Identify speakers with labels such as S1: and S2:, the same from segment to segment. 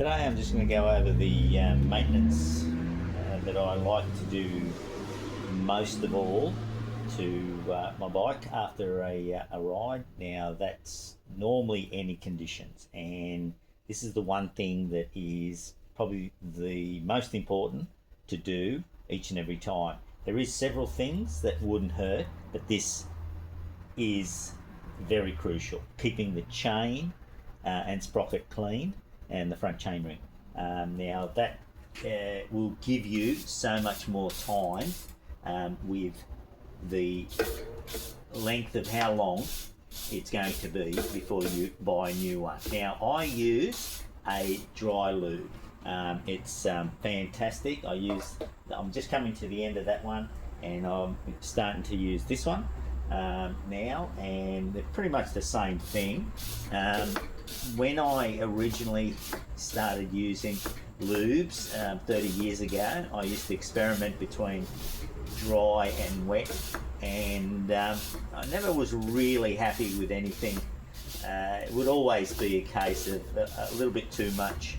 S1: Today I'm just going to go over the maintenance that I like to do most of all to my bike after a ride. Now that's normally any conditions, and this is the one thing that is probably the most important to do each and every time. There is several things that wouldn't hurt, but this is very crucial. Keeping the chain and sprocket clean and the front chainring. Now that will give you so much more time with the length of how long it's going to be before you buy a new one. Now I use a dry lube. It's fantastic. I'm just coming to the end of that one, and I'm starting to use this one now, and they're pretty much the same thing. When I originally started using lubes 30 years ago, I used to experiment between dry and wet, and I never was really happy with anything. It would always be a case of a little bit too much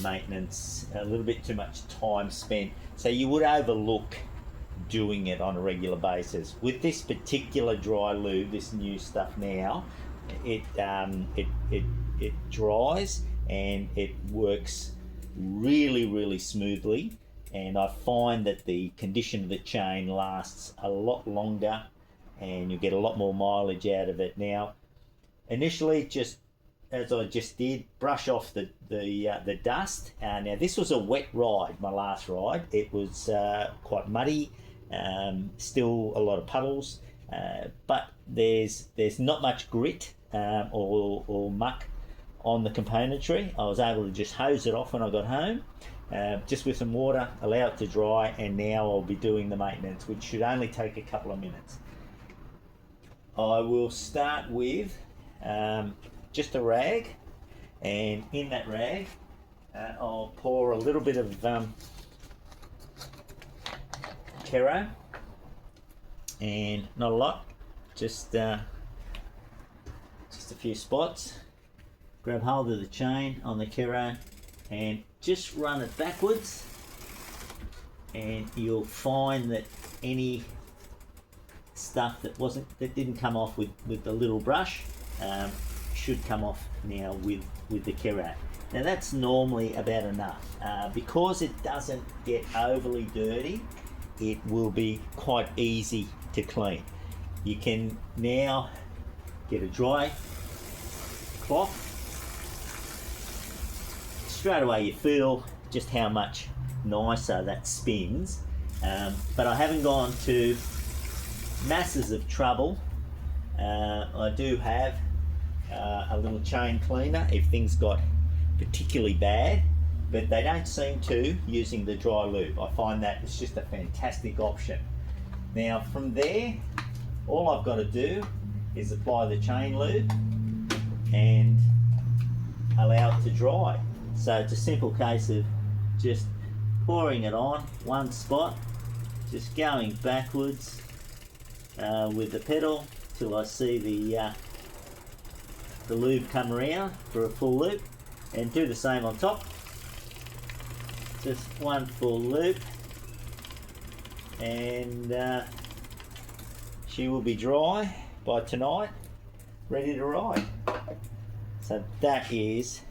S1: maintenance, a little bit too much time spent, so you would overlook doing it on a regular basis. With this particular dry lube, this new stuff now, it dries and it works really smoothly, and I find that the condition of the chain lasts a lot longer and you get a lot more mileage out of it. Now initially, just as I just did, brush off the dust. Now this was a wet ride, my last ride. It was quite muddy, still a lot of puddles, but there's not much grit or muck on the componentry. I was able to just hose it off when I got home, just with some water, allow it to dry, and now I'll be doing the maintenance, which should only take a couple of minutes. I will start with just a rag, and in that rag I'll pour a little bit of Kero, and not a lot, just a few spots. Grab hold of the chain on the Kero and just run it backwards, and you'll find that any stuff that didn't come off with the little brush should come off now with the Kero. Now that's normally about enough. Because it doesn't get overly dirty, it will be quite easy to clean. You can now get a dry cloth. Straight away you feel just how much nicer that spins, but I haven't gone to masses of trouble. I do have a little chain cleaner if things got particularly bad, but they don't seem to using the dry lube. I find that it's just a fantastic option. Now from there, all I've got to do is apply the chain lube and allow it to dry. So it's a simple case of just pouring it on one spot, just going backwards with the pedal till I see the lube come around for a full loop, and do the same on top. Just one full loop, and she will be dry by tonight, ready to ride. So that is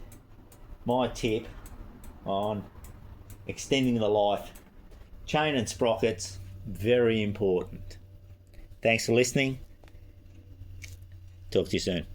S1: my tip on extending the life. Chain and sprockets, very important. Thanks for listening. Talk to you soon.